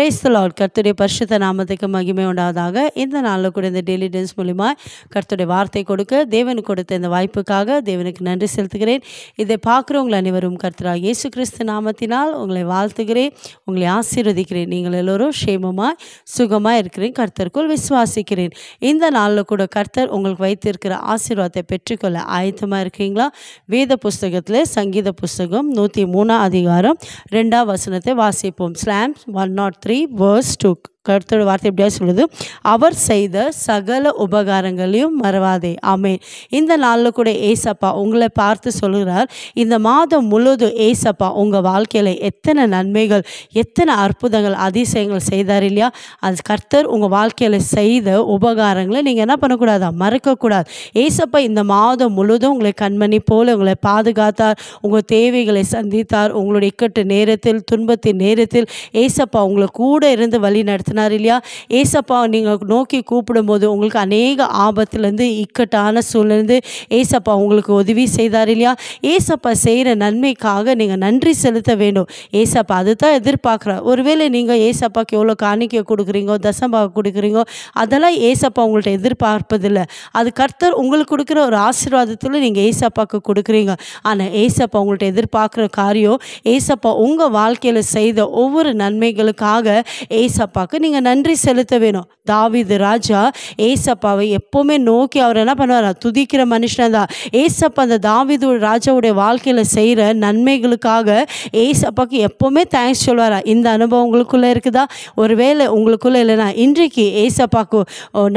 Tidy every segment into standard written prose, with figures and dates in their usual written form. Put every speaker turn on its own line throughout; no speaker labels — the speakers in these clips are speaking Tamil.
Praise the Lord. கர்த்தருடைய பரிசுத்த நாமத்துக்கு மகிமை உண்டாவதாக. இந்த நாளில் கூட இந்த டெய்லி டென்ஸ் மூலிமா கர்த்தருடைய வார்த்தை கொடுக்க தேவனுக்கு கொடுத்த இந்த வாய்ப்புக்காக தேவனுக்கு நன்றி செலுத்துகிறேன். இதை பார்க்குறவங்களை அனைவரும் கர்த்தராக இயேசு கிறிஸ்து நாமத்தினால் உங்களை வாழ்த்துகிறேன், உங்களை ஆசீர்வதிக்கிறேன். நீங்கள் எல்லோரும் சேமமாய் சுகமாக இருக்கிறேன், கர்த்தருக்குள் விசுவாசிக்கிறேன். இந்த நாளில் கூட கர்த்தர் உங்களுக்கு வைத்திருக்கிற ஆசீர்வாதத்தை பெற்றுக்கொள்ள ஆயத்தமாக இருக்கீங்களா? வேத புஸ்தகத்தில் சங்கீத புஸ்தகம் 103 அதிகாரம் 2 வசனத்தை வாசிப்போம். Psalms 103 verse 2. கர்த்தரோட வார்த்தை எப்படியா சொல்லுது, அவர் செய்த சகல உபகாரங்களையும் மறவாதே. ஆமென். இந்த நாளில் கூட ஏசப்பா உங்களை பார்த்து சொல்கிறார், இந்த மாதம் முழுவதும் ஏசப்பா உங்கள் வாழ்க்கையில் எத்தனை நன்மைகள், எத்தனை அற்புதங்கள், அதிசயங்கள் செய்தார் இல்லையா? அது கர்த்தர் உங்கள் வாழ்க்கையில் செய்த உபகாரங்களை நீங்கள் என்ன பண்ணக்கூடாதா, மறக்கக்கூடாது. ஏசப்பா இந்த மாதம் முழுவதும் உங்களை கண்மணி போல உங்களை பாதுகாத்தார், உங்கள் தேவைகளை சந்தித்தார். உங்களுடைய இக்கட்டு நேரத்தில், துன்பத்தின் நேரத்தில் ஏசப்பா உங்களை கூட இருந்து வழி நடத்தினார் இல்லையா? ஏசப்பா நீங்கள் நோக்கி கூப்பிடும்போது உங்களுக்கு அநேக ஆபத்துலேருந்து, இக்கட்டான சூழ்நிலேருந்து ஏசப்பா உங்களுக்கு உதவி செய்தார் இல்லையா? ஏசப்பா செய்கிற நன்மைக்காக நீங்கள் நன்றி செலுத்த வேண்டும். ஏசப்பா அதுதான் எதிர்பார்க்குறார். ஒருவேளை நீங்கள் ஏசப்பாக்கு எவ்வளோ காணிக்கை கொடுக்குறீங்கோ, தசம்பாக கொடுக்குறீங்கோ, அதெல்லாம் ஏசப்பா உங்கள்கிட்ட எதிர்பார்ப்பதில்லை. அது கர்த்தர் உங்களுக்கு கொடுக்குற ஒரு ஆசீர்வாதத்தில் நீங்கள் ஏசப்பாக்கு கொடுக்குறீங்க. ஆனால் ஏசப்பா உங்கள்கிட்ட எதிர்பார்க்குற காரியம், ஏசப்பா உங்கள் வாழ்க்கையில் செய்த ஒவ்வொரு நன்மைகளுக்காக ஏசப்பாக்கு நீங்கள் நன்றி செலுத்த வேணும். தாவீது ராஜா ஏசப்பாவை எப்போவுமே நோக்கி அவர் என்ன பண்ணுவார், துதிக்கிற மனுஷன் தான். ஏசப்பா அந்த தாவீது ராஜாவுடைய வாழ்க்கையில் செய்கிற நன்மைகளுக்காக ஏசப்பாக்கு எப்போவுமே தேங்க்ஸ் சொல்வாரா? இந்த அனுபவம் உங்களுக்குள்ளே இருக்குதா? ஒருவேளை உங்களுக்குள்ளே இல்லைனா இன்றைக்கு ஏசப்பாக்கு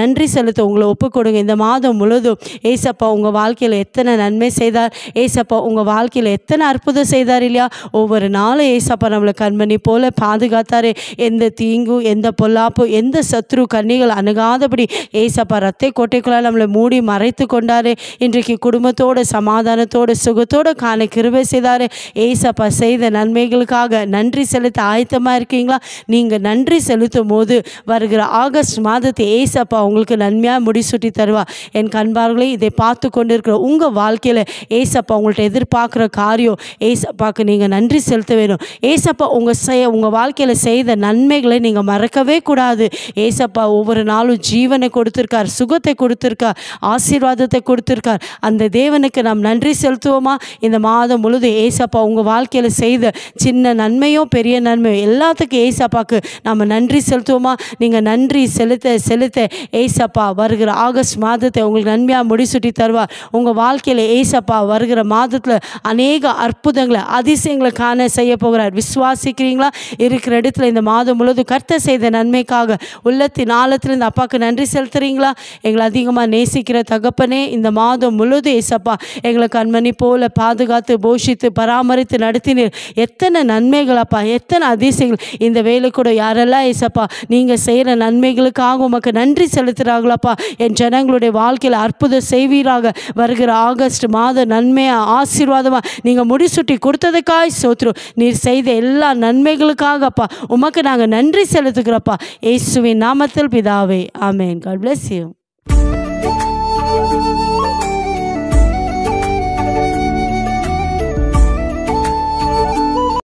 நன்றி செலுத்த உங்களை ஒப்பு கொடுங்க. இந்த மாதம் முழுவதும் ஏசப்பா உங்கள் வாழ்க்கையில் எத்தனை நன்மை செய்தார், ஏசப்பா உங்கள் வாழ்க்கையில் எத்தனை அற்புதம் செய்தார் இல்லையா? ஒவ்வொரு நாளும் ஏசப்பா நம்மளை கண்மணி போல பாதுகாத்தார். எந்த தீங்கும், எந்த பொல்லாப்பு, எந்த சத்ரு கண்ணிகள் அணுகாதபடி ஏசப்பா ரத்தை கோட்டைக்குள்ளால் நம்மளை மூடி மறைத்து கொண்டாரு. இன்றைக்கு குடும்பத்தோடு சமாதானத்தோடு சுகத்தோடு காண கிருபை செய்தார். ஏசப்பா செய்த நன்மைகளுக்காக நன்றி செலுத்த ஆயத்தமாக இருக்கீங்களா? நீங்கள் நன்றி செலுத்தும் போது வருகிற ஆகஸ்ட் மாதத்தை ஏசப்பா உங்களுக்கு நன்மையாக முடிசூட்டி தருவார். என் கண்பார்களை இதை பார்த்து கொண்டிருக்கிற உங்கள் வாழ்க்கையில் ஏசப்பா உங்கள்கிட்ட எதிர்பார்க்குற காரியம், ஏசப்பாக்கு நீங்கள் நன்றி செலுத்த வேணும். ஏசப்பா உங்கள் வாழ்க்கையில் செய்த நன்மைகளை நீங்கள் மறக்கவே கூடாது. ஏசப்பா ஒவ்வொரு நாளும் ஜீவனை கொடுத்திருக்கார், சுகத்தை கொடுத்திருக்கார், ஆசீர்வாதத்தை கொடுத்திருக்கார். அந்த தேவனுக்கு நாம் நன்றி செலுத்துவோமா? இந்த மாதம் முழுதும் ஏசப்பா உங்கள் வாழ்க்கையில் செய்த சின்ன நன்மையோ பெரிய நன்மையோ எல்லாத்துக்கும் ஏசப்பாக்கு நம்ம நன்றி செலுத்துவோமா? நீங்கள் நன்றி செலுத்த செலுத்த ஏசப்பா வருகிற ஆகஸ்ட் மாதத்தை உங்களுக்கு நன்மையாக முடிசூட்டி தருவார். உங்கள் வாழ்க்கையில் ஏசப்பா வருகிற மாதத்தில் அநேக அற்புதங்களை, அதிசயங்களை காண செய்ய போகிறார். விசுவாசிக்கிறீங்களா? இருக்கிற இடத்துல இந்த மாதம் முழுவதும் கர்த்தர் செய்த நன்மைக்காக உள்ளத்தின் ஆழத்தில் இந்த அப்பாவுக்கு நன்றி செலுத்துறீங்களா? எங்களை அதிகமாக நேசிக்கிற தகப்பனே, இந்த மாதம் முழுவதும் ஏசப்பா எங்களை கண்மணி போல பாதுகாத்து போஷித்து பராமரித்து நடத்தினீர். எத்தனை நன்மைகள் அப்பா, எத்தனை அதிசயங்கள். இந்த வேலை கூட யாரெல்லாம் ஏசப்பா நீங்கள் செய்கிற நன்மைகளுக்காக உமக்கு நன்றி செலுத்துகிறாங்களாப்பா, என் ஜனங்களுடைய வாழ்க்கையில் அற்புதம் செய்வீராக. வருகிற ஆகஸ்ட் மாதம் நன்மையாக ஆசீர்வாதமாக நீங்கள் முடிசூட்டி கொடுத்ததுக்காய் சோத்ரு. நீர் செய்த எல்லா நன்மைகளுக்காகப்பா உமக்கு நாங்கள் நன்றி செலுத்துகிறப்பா. இயேசுவின் நாமத்தில் பிதாவே, ஆமென். God bless you.